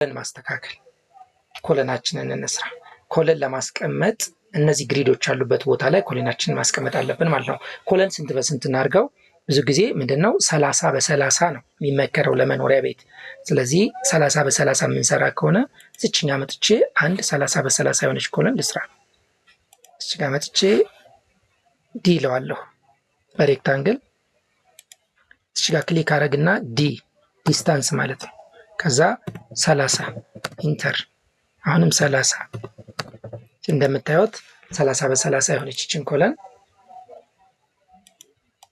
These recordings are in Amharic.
ማስተካከል ኮለናችንን እንስራ። ኮለን ለማስቀመጥ እነዚህ ግሪዶች ያሉበት ቦታ ላይ ኮለናችንን ማስቀመጥ አለብን ማለት ነው። ኮለን ስንት በስንት እናድርገው? ብዙ ጊዜ ምንድነው 30 በ30 ነው የሚመከረው ለመኖሪያ ቤት። ስለዚህ 30 በ30 የምንሰራ ከሆነ እዚችኛ መጥቼ አንድ 30 በ30 የሆነች ኮለን ልስራ። እዚህ ጋር መጥቼ ዲ እለዋለሁ በሬክታንግል። እዚህ ጋር ክሊክ አረግና ዲ ዲስታንስ ማለት ነው። ከዛ 30 ኢንተር። አሁንም 30 እንደምታዩት 30 በ30 የሆነች ይችን ኮለን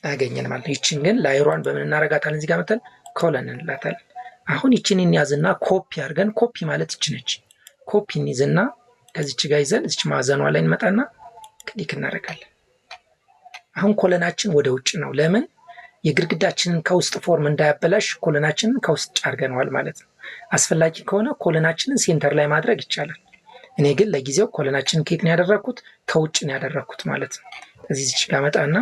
አገኘን ማለት ነው። ይችን ግን ላይሯን በምን እናረጋታለን? እዚህ ጋር መተን ኮለን እንላታለን። አሁን ይችን እንያዝና ኮፒ አድርገን፣ ኮፒ ማለት ይች ነች። ኮፒ እንይዝና ከዚች ጋር ይዘን እዚች ማዕዘኗ ላይ እንመጣና ክሊክ እናደርጋለን። አሁን ኮለናችን ወደ ውጭ ነው። ለምን? የግድግዳችንን ከውስጥ ፎርም እንዳያበላሽ ኮለናችንን ከውስጥ አድርገነዋል ማለት ነው። አስፈላጊ ከሆነ ኮለናችንን ሴንተር ላይ ማድረግ ይቻላል። እኔ ግን ለጊዜው ኮለናችንን ኬት ነው ያደረኩት? ከውጭ ነው ያደረኩት ማለት ነው። እዚች ጋር መጣና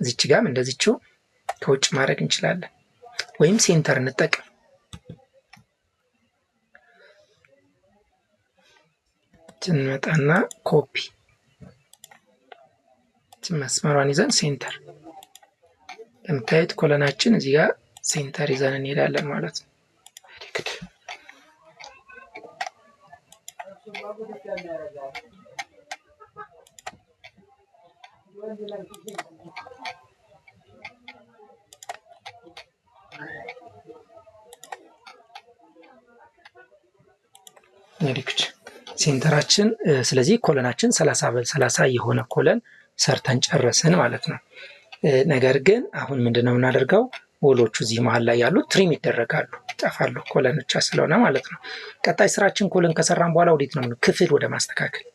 እዚች ጋርም እንደዚችው ከውጭ ማድረግ እንችላለን፣ ወይም ሴንተር እንጠቀም። እንመጣና ኮፒ መስመሯን ይዘን ሴንተር። ለምታዩት ኮለናችን እዚህ ጋር ሴንተር ይዘን እንሄዳለን ማለት ነው። ሴንተራችን ስለዚህ ኮለናችን 30 በ30 የሆነ ኮለን ሰርተን ጨረስን ማለት ነው። ነገር ግን አሁን ምንድነው የምናደርገው? ወሎቹ እዚህ መሃል ላይ ያሉት ትሪም ይደረጋሉ፣ ይጠፋሉ ኮለን ብቻ ስለሆነ ማለት ነው። ቀጣይ ስራችን ኮለን ከሰራን በኋላ ወዴት ነው? ክፍል ወደ ማስተካከል።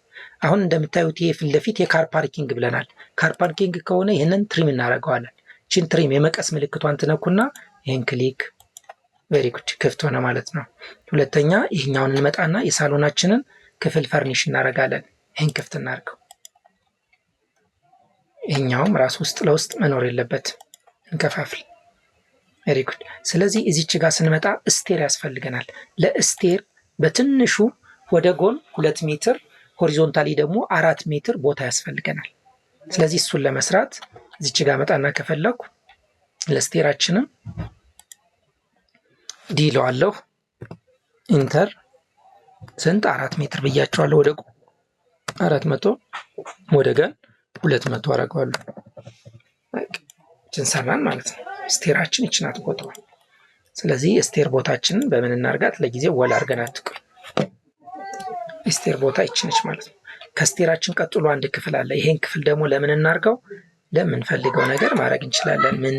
አሁን እንደምታዩት ይሄ ፊት ለፊት የካር ፓርኪንግ ብለናል። ካር ፓርኪንግ ከሆነ ይህንን ትሪም እናደርገዋለን። ቺን ትሪም የመቀስ ምልክቷን ትነኩና ይህን ክሊክ፣ ቬሪ ጉድ፣ ክፍት ሆነ ማለት ነው። ሁለተኛ ይህኛውን እንመጣና የሳሎናችንን ክፍል ፈርኒሽ እናደርጋለን። ይህን ክፍት እናድርገው። ይህኛውም ራሱ ውስጥ ለውስጥ መኖር የለበትም፣ እንከፋፍል። ቬሪ ጉድ። ስለዚህ እዚች ጋር ስንመጣ ስቴር ያስፈልገናል። ለስቴር በትንሹ ወደ ጎን 2 ሜትር ሆሪዞንታሊ ደግሞ 4 ሜትር ቦታ ያስፈልገናል። ስለዚህ እሱን ለመስራት እዚች ጋር መጣና ከፈለኩ ለስቴራችንም ዲ እለዋለሁ፣ ኢንተር። ስንት? 4 ሜትር ብያቸዋለሁ። ወደ 400 ወደ ገን 200 አደርገዋለሁ። ሰራን ማለት ነው። ስቴራችን ይችናት ቦታው። ስለዚህ ስቴር ቦታችንን በምን እናርጋት? ለጊዜው ወል አድርገን አትቅር። ስቴር ቦታ ይችነች ማለት ነው። ከስቴራችን ቀጥሎ አንድ ክፍል አለ። ይሄን ክፍል ደግሞ ለምን እናርገው? ለምንፈልገው ነገር ማድረግ እንችላለን። ምን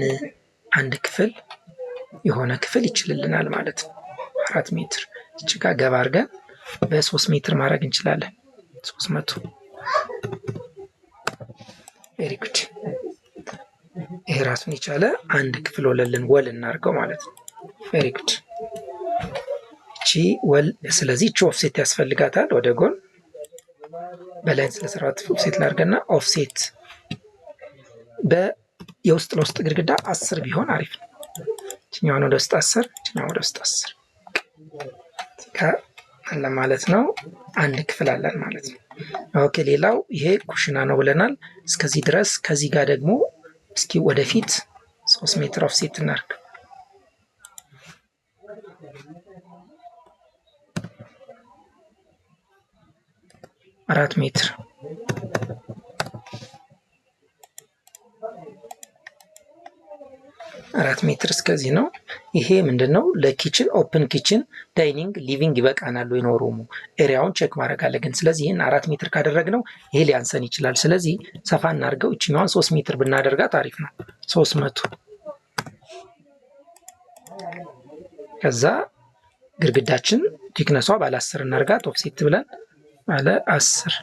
አንድ ክፍል የሆነ ክፍል ይችልልናል ማለት ነው። 4 ሜትር እቺ ጋር ገባ አድርገን በ3 ሜትር ማድረግ እንችላለን። 300 ቬሪ ጉድ። ይሄ ራሱን የቻለ አንድ ክፍል ወለልን ወል እናርገው ማለት ነው። ቬሪ ጉድ። እቺ ወል ስለዚህ እቺ ኦፍሴት ያስፈልጋታል። ወደ ጎን በላይን ስለሰራት ኦፍሴት ላርገና ኦፍሴት የውስጥ ለውስጥ ግድግዳ 10 ቢሆን አሪፍ ነው። እኛውን ወደ ውስጥ 10 እኛውን ወደ ውስጥ 10 አለ ማለት ነው። አንድ ክፍል አለን ማለት ነው። ኦኬ፣ ሌላው ይሄ ኩሽና ነው ብለናል። እስከዚህ ድረስ። ከዚህ ጋር ደግሞ እስኪ ወደፊት 3 ሜትር ኦፍሴት እናርግ። አራት ሜትር 4 ሜትር እስከዚህ ነው። ይሄ ምንድነው? ለኪችን ኦፕን ኪችን ዳይኒንግ ሊቪንግ ይበቃናል ወይ ነው ሩሙ? ኤሪያውን ቼክ ማድረግ አለብን። ስለዚህ ይሄን 4 ሜትር ካደረግነው ይሄ ሊያንሰን ይችላል። ስለዚህ ሰፋ እናርገው። እቺኛዋን 3 ሜትር ብናደርጋት አሪፍ ነው። 300 ከዛ ግድግዳችን ቲክነሷ ባለ 10 እናርጋት። ኦፍሴት ብለን ባለ 10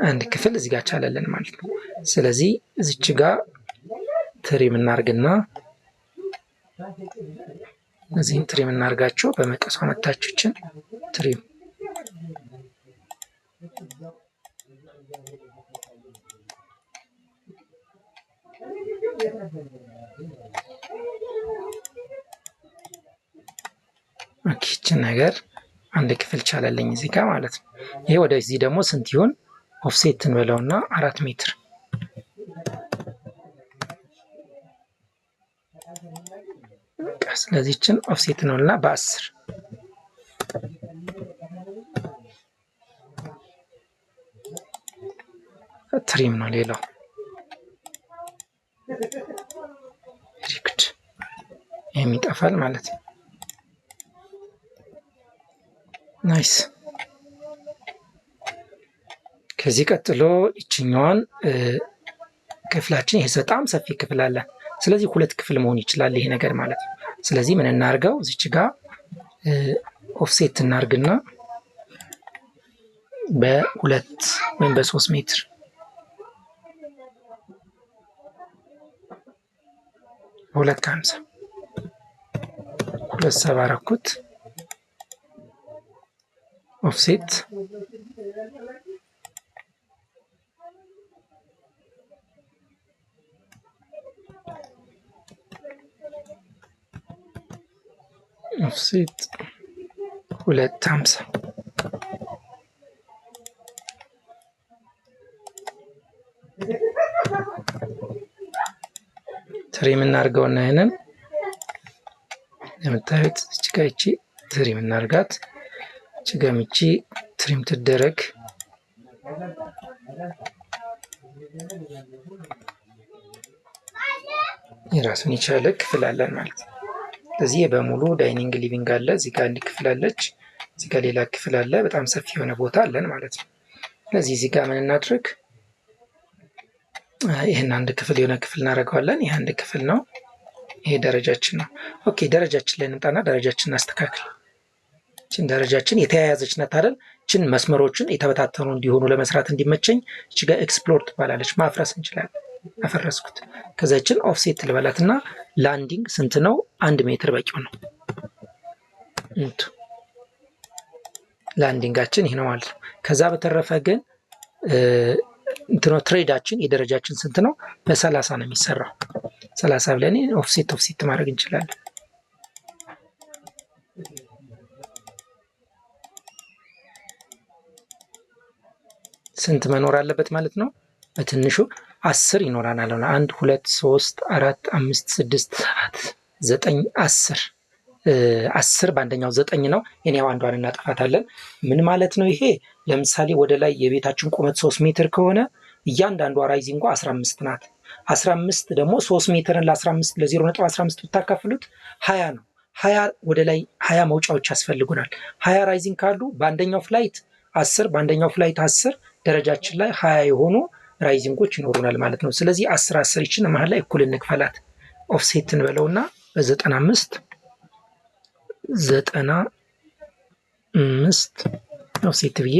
አንድ ክፍል እዚህ ጋር ቻለልን ማለት ነው። ስለዚህ እዚች ጋር ትሪም እናርግና እዚህን ትሪም እናርጋቸው። በመቀሷ መታችችን ትሪም ኦኬ ይችን ነገር አንድ ክፍል ቻለልኝ እዚህ ጋር ማለት ነው። ይሄ ወደዚህ ደግሞ ስንት ይሁን ኦፍሴት እንበለውና 4 ሜትር ስለዚህ ይችን ኦፍሴት ነውና በ10 ትሪም ነው ሌላው ሪክድ የሚጠፋል ማለት ነው። ናይስ። ከዚህ ቀጥሎ ይችኛዋን ክፍላችን ይሄ በጣም ሰፊ ክፍል አለ። ስለዚህ 2 ክፍል መሆን ይችላል ይሄ ነገር ማለት ነው። ስለዚህ ምን እናርገው እዚች ጋር ኦፍሴት እናርግና በ2 ወይም በ3 ሜትር በ2 ከ50 270 አረኩት ኦፍሴት ኦፍሴት 250 ትሪም እናርገውና ይሄንን የምታዩት እቺ ጋር እቺ ትሪም እናርጋት እቺ ጋር እቺ ትሪም ትደረግ የራሱን የቻለ ክፍል አለን ማለት ነው። ስለዚህ በሙሉ ዳይኒንግ ሊቪንግ አለ። እዚህ ጋር አንድ ክፍል አለች፣ እዚህ ጋር ሌላ ክፍል አለ። በጣም ሰፊ የሆነ ቦታ አለን ማለት ነው። ስለዚህ እዚህ ጋር ምን እናድርግ? ይሄን አንድ ክፍል የሆነ ክፍል እናደርገዋለን። ይሄ አንድ ክፍል ነው። ይሄ ደረጃችን ነው። ኦኬ ደረጃችን ላይ እንምጣና ደረጃችን እናስተካክል። እቺን ደረጃችን የተያያዘች ናት አይደል? እቺን መስመሮችን የተበታተኑ እንዲሆኑ ለመስራት እንዲመቸኝ እቺ ጋር ኤክስፕሎር ትባላለች። ማፍረስ እንችላለን። አፈረስኩት። ከዛችን ኦፍሴት ልበላትና ላንዲንግ ስንት ነው? 1 ሜትር በቂው ነው። ላንዲንጋችን ይሄ ነው ማለት ነው። ከዛ በተረፈ ግን ትሬዳችን የደረጃችን ስንት ነው? በ30 ነው የሚሰራው። 30 ብለን ኦፍሴት ማድረግ እንችላለን። ስንት መኖር አለበት ማለት ነው? በትንሹ 10 ይኖራናል። 1 2 3 4 5 6 7 9 10 10 በአንደኛው 9 ነው። የኔው አንዷን እናጠፋታለን። ምን ማለት ነው ይሄ? ለምሳሌ ወደ ላይ የቤታችን ቁመት 3 ሜትር ከሆነ እያንዳንዷ ራይዚንጓ 15 ናት። 15 ደግሞ 3 ሜትርን ለ15 ለ0.15 ብታካፍሉት 20 ነው። 20 ወደ ላይ 20 መውጫዎች ያስፈልጉናል። 20 ራይዚንግ ካሉ በአንደኛው ፍላይት 10 በአንደኛው ፍላይት 10 ደረጃችን ላይ 20 የሆኑ ራይዚንጎች ይኖሩናል ማለት ነው። ስለዚህ 10 10 ይችን መሀል ላይ እኩል እንክፈላት። ኦፍሴት እንበለውና በ95 ኦፍሴት ብዬ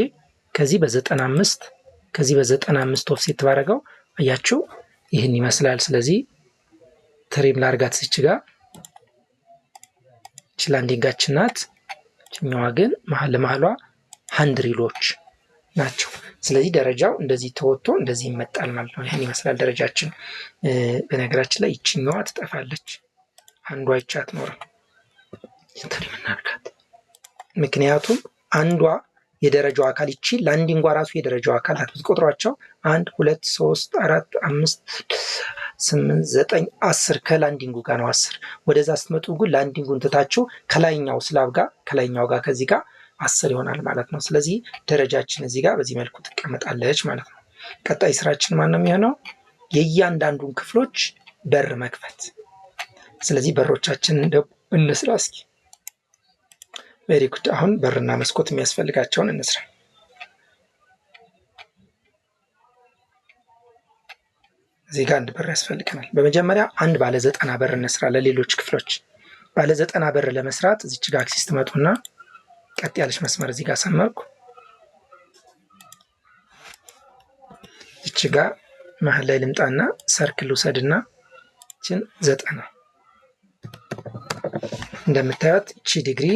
ከዚህ በ95 ከዚህ በ95 ኦፍሴት ባረገው አያችሁ ይህን ይመስላል። ስለዚህ ትሪም ላርጋት እዚች ጋር እቺ ላንዲንጋችን ናት። እቺኛዋ ግን መሀል ለመሀሏ ሃንድሪሎች ናቸው። ስለዚህ ደረጃው እንደዚህ ተወጥቶ እንደዚህ ይመጣል ማለት ነው። ይህን ይመስላል ደረጃችን። በነገራችን ላይ ይችኛዋ ትጠፋለች፣ አንዷ ይቻ አትኖርም። ትሪም እናርጋት። ምክንያቱም አንዷ የደረጃው አካል ይቺ ላንዲንጓ ራሱ የደረጃው አካል ናት። ብትቆጥሯቸው 1 2 3 4 5 8 9 10 ከላንዲንጉ ጋር ነው 10። ወደዛ ስትመጡ ግን ላንዲንጉን ትታችሁ ከላይኛው ስላብ ጋር ከላይኛው ጋር ከዚህ ጋር 10 ይሆናል ማለት ነው። ስለዚህ ደረጃችን እዚህ ጋር በዚህ መልኩ ትቀመጣለች ማለት ነው። ቀጣይ ስራችን ማን ነው የሚሆነው? የእያንዳንዱን ክፍሎች በር መክፈት። ስለዚህ በሮቻችንን እንስራ እስኪ። ቬሪ ጉድ። አሁን በርና መስኮት የሚያስፈልጋቸውን እንስራ። እዚህ ጋር አንድ በር ያስፈልገናል። በመጀመሪያ አንድ ባለ 90 በር እንስራ። ለሌሎች ክፍሎች ባለ 90 በር ለመስራት እዚች ጋር አክሲስ ትመጡና ቀጥ ያለች መስመር እዚህ ጋር ሰመርኩ። እዚች ጋር መሀል ላይ ልምጣና ሰርክል ውሰድና እችን 90 እንደምታዩት እቺ ዲግሪ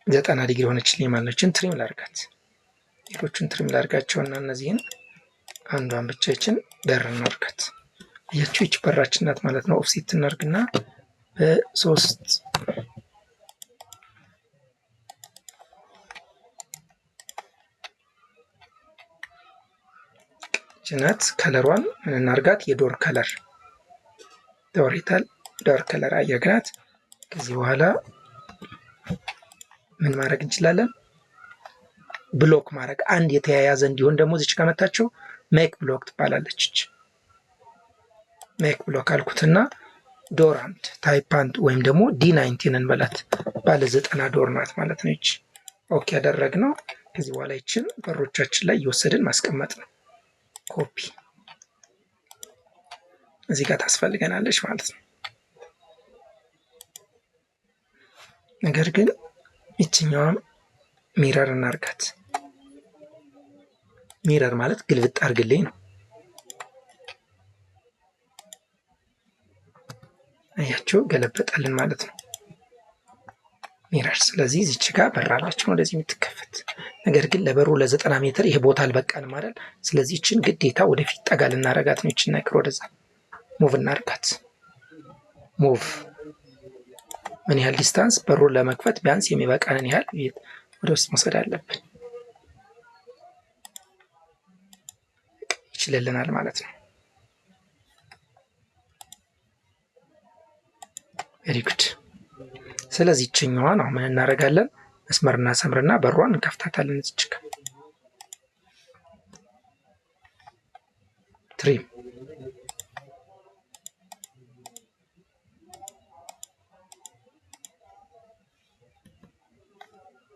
90 ዲግሪ ሆነችልኝ ማለት ነው። እችን ትሪም ላርጋት፣ ሌሎቹን ትሪም ላርጋቸውና እነዚህን አንዷን ብቻ ይችን በር እናርጋት። አያችሁ ይች በራችን ናት ማለት ነው። ኦፍሴት እናርግና በ3 ጭነት ከለሯን ምን እናርጋት? የዶር ከለር ዶር ከለር አየግናት። ከዚህ በኋላ ምን ማድረግ እንችላለን? ብሎክ ማድረግ አንድ የተያያዘ እንዲሆን ደግሞ እዚች ጋር መታችሁ ሜክ ብሎክ ትባላለች። ሜክ ብሎክ አልኩትና ዶር አንድ ታይፕ አንድ ወይም ደግሞ ዲ19 እንበላት ባለ 90 ዶር ናት ማለት ነው። ይች ኦኬ ያደረግነው። ከዚህ በኋላ ይችን በሮቻችን ላይ እየወሰድን ማስቀመጥ ነው። ኮፒ እዚህ ጋር ታስፈልገናለች ማለት ነው። ነገር ግን ይችኛዋም ሚረር እናርጋት። ሚረር ማለት ግልብጥ አድርግልኝ ነው። አያችሁ ገለበጠልን ማለት ነው ሚረር። ስለዚህ እዚች ጋር በራላችን ወደዚህ የምትከፈት ነገር ግን ለበሩ ለ90 ሜትር ይሄ ቦታ አልበቃንም አይደል? ስለዚህ ይችን ግዴታ ወደፊት ጠጋ ልናረጋት ነው። ይችን ነገር ወደዛ ሙቭ እናርጋት። ሙቭ ምን ያህል ዲስታንስ? በሩን ለመክፈት ቢያንስ የሚበቃንን ያህል ወደ ውስጥ መውሰድ አለብን። ይችልልናል ማለት ነው። ቬሪ ጉድ። ስለዚህ ይችኛዋን አሁን ምን እናደርጋለን? መስመርና ሰምርና በሯን እንከፍታታለን። እዚች ጋር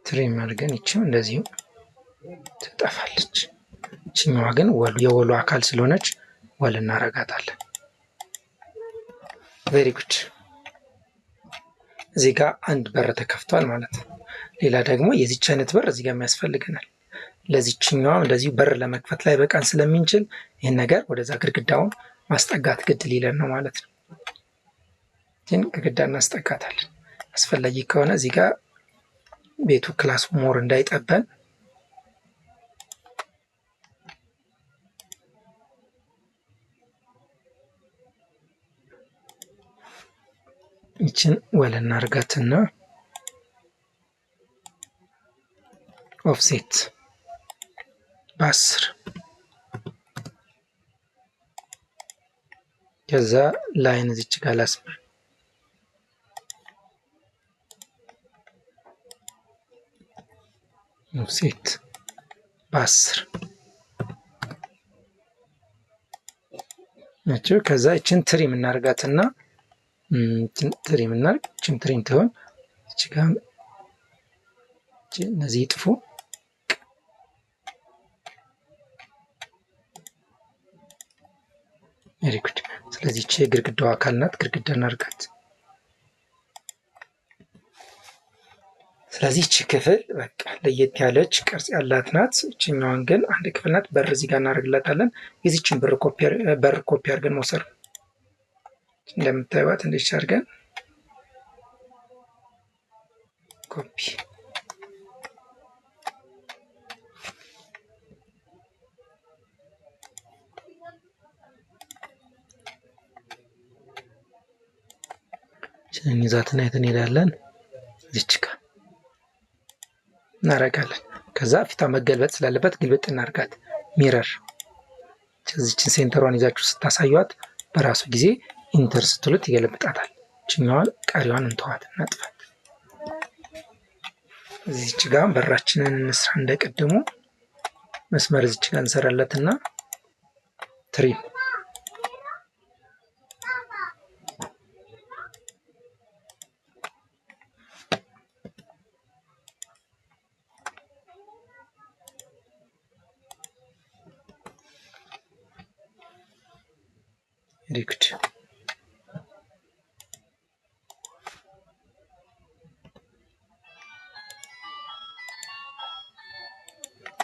ትሪም አድርገን ይችም እንደዚሁ ትጠፋለች። ይችኛዋ ግን የወሉ አካል ስለሆነች ወል እናረጋታለን። ቬሪ ጉድ። እዚህ ጋር አንድ በር ተከፍቷል ማለት ነው። ሌላ ደግሞ የዚች አይነት በር እዚህ ጋር የሚያስፈልገናል። ለዚችኛዋም እንደዚሁ በር ለመክፈት ላይ በቃን ስለሚንችል ይህን ነገር ወደዛ ግድግዳውን ማስጠጋት ግድ ሊለን ነው ማለት ነው። ይህን ግድግዳ እናስጠጋታለን። አስፈላጊ ከሆነ እዚህ ጋር ቤቱ ክላስ ሞር እንዳይጠበን ይችን ወል እናርጋትና ኦፍሴት በ10 ከዛ ላይን እዚች ጋር ላስምር። ኦፍሴት በ10 ናቸው። ከዛ ይችን ትሪም እናርጋትና ትሪም እናርግ። ይችን ትሪም ትሆን እቺ ጋር እነዚህ ይጥፉ። ቬሪ ጉድ። ስለዚህ እቺ የግድግዳው አካል ናት። ግድግዳ እናርጋት። ስለዚህ እቺ ክፍል በቃ ለየት ያለች ቅርጽ ያላት ናት። እቺኛዋን ግን አንድ ክፍል ናት። በር እዚህ ጋር እናደርግላታለን። የዚችን በር ኮፒ አድርገን መውሰድ እንደምታዩት እንዴት አድርገን ኮፒ ይዛትና የት እንሄዳለን? እዚች ጋር እናረጋለን። ከዛ ፊቷ መገልበጥ ስላለበት ግልብጥ እናርጋት። ሚረር እዚችን ሴንተሯን ይዛችሁ ስታሳዩት በራሱ ጊዜ ኢንተር ስትሉት ይገለብጣታል። እችኛዋን ቀሪዋን እንተዋት እናጥፋት። እዚች ጋር በራችንን እንስራ። እንደቀድሙ መስመር እዚች ጋር እንሰራለትና ትሪም ሪክድ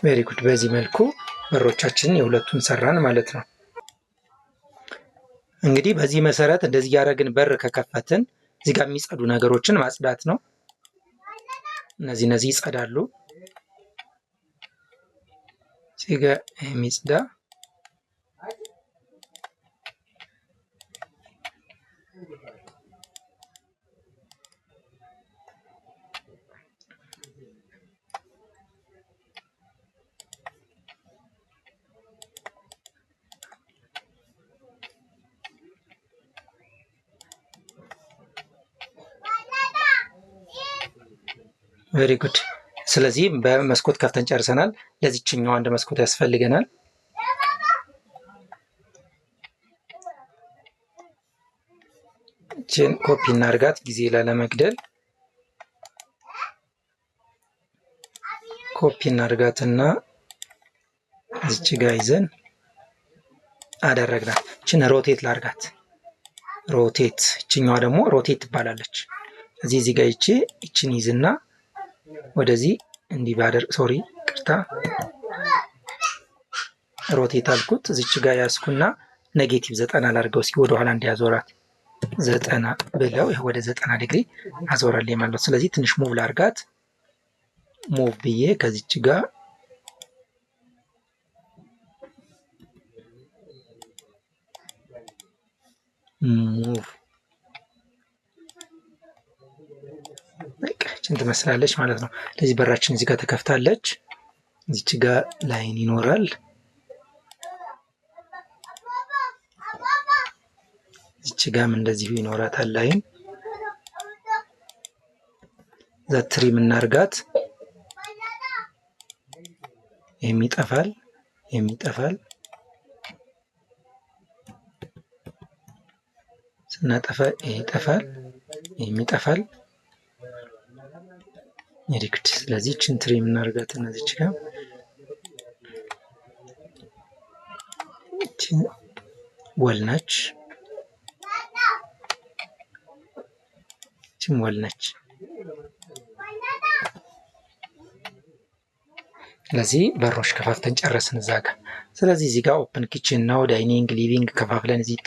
ቬሪ ጉድ። በዚህ መልኩ በሮቻችንን የሁለቱን ሰራን ማለት ነው። እንግዲህ በዚህ መሰረት እንደዚህ ያደረግን በር ከከፈትን እዚህ ጋር የሚጸዱ ነገሮችን ማጽዳት ነው። እነዚህ ይጸዳሉ። እዚህ ጋር የሚጽዳ ቬሪ ጉድ። ስለዚህ በመስኮት ከፍተን ጨርሰናል። ለዚችኛው አንድ መስኮት ያስፈልገናል። ይችን ኮፒ እናርጋት ጊዜ ላለመግደል። ኮፒ እናርጋትና እዚች ጋ ይዘን አደረግናት። ይችን ሮቴት ላርጋት። ሮቴት፣ ይችኛዋ ደግሞ ሮቴት ትባላለች። እዚህ ጋር ይችን ይዝና ወደዚህ እንዲህ ባደርግ፣ ሶሪ ቅርታ፣ ሮቴት አልኩት። እዚች ጋር ያስኩና ኔጌቲቭ 90 ላርገው እስኪ ወደኋላ እንዲያዞራት 90 ብለው ወደ 90 ዲግሪ አዞራልኝ ማለት ነው። ስለዚህ ትንሽ ሙቭ ላርጋት። ሙቭ ብዬ ከዚች ጋር ሙቭ ችን ትመስላለች ማለት ነው። ለዚህ በራችን እዚህ ጋር ተከፍታለች። እዚች ጋር ላይን ይኖራል። እዚች ጋርም እንደዚሁ ይኖራታል ላይን። ትሪም እናርጋት። የሚጠፋል ስናጠፋ ይጠፋል፣ የሚጠፋል ሪክድ። ስለዚህ ችን ትሪም እናርጋት። እነዚች ጋር ወልነች፣ ችን ወልነች። ስለዚህ በሮች ከፋፍተን ጨረስን እዛ ጋር። ስለዚህ እዚህ ጋር ኦፕን ኪችን ነው፣ ዳይኒንግ፣ ሊቪንግ ከፋፍለን እዚህ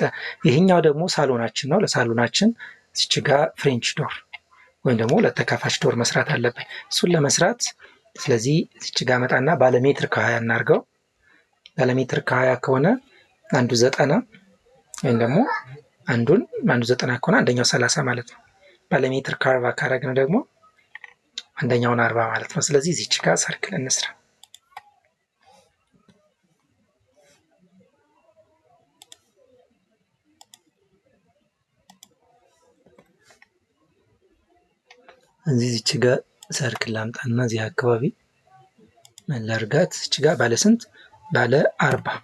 ይሄኛው ደግሞ ሳሎናችን ነው። ለሳሎናችን እዚች ጋር ፍሬንች ዶር ወይም ደግሞ ለተካፋች ዶር መስራት አለብን። እሱን ለመስራት ስለዚህ እዚች ጋር መጣና ባለሜትር ከ20 እናርገው። ባለሜትር ከ20 ከሆነ አንዱ 90 ወይም ደግሞ አንዱ 90 ከሆነ አንደኛው 30 ማለት ነው። ባለሜትር ከ40 ካረግን ደግሞ አንደኛውን 40 ማለት ነው። ስለዚህ እዚች ጋር ሰርክል እንስራ። እዚች ጋር ሰርክል ላምጣና እዚህ አካባቢ ምን ላርጋት? እዚች ጋር ባለ ስንት? ባለ 40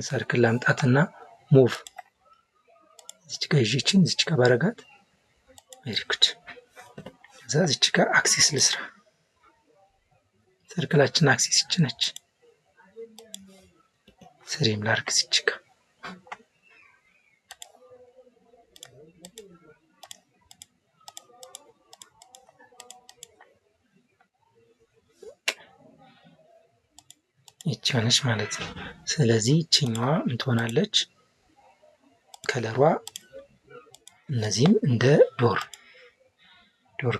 ሰርክል ላምጣትና ሙቭ እዚች ጋር ይቺን እዚች ጋር ባረጋት ቬሪ ጉድ። እዛ እዚች ጋር አክሲስ ልስራ። ሰርክላችን አክሲስ ይች ነች። ስሪም ላርግ እዚች ጋር ይቺ ሆነች ማለት ነው። ስለዚህ ይችኛዋ ምን ትሆናለች? ከለሯ እነዚህም እንደ ዶር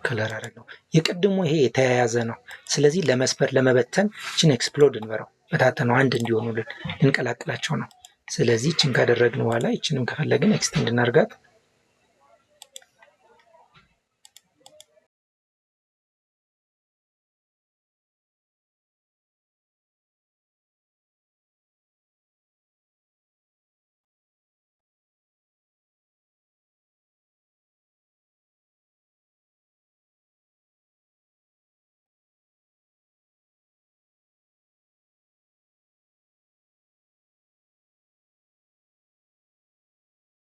ከለር አደረግ ነው። የቅድሙ ይሄ የተያያዘ ነው። ስለዚህ ለመስበር ለመበተን ይችን ኤክስፕሎድ እንበረው በታተነው አንድ እንዲሆኑልን ልንቀላቅላቸው ነው። ስለዚህ ይችን ካደረግን በኋላ ይችንም ከፈለግን ኤክስቴንድ እናርጋት።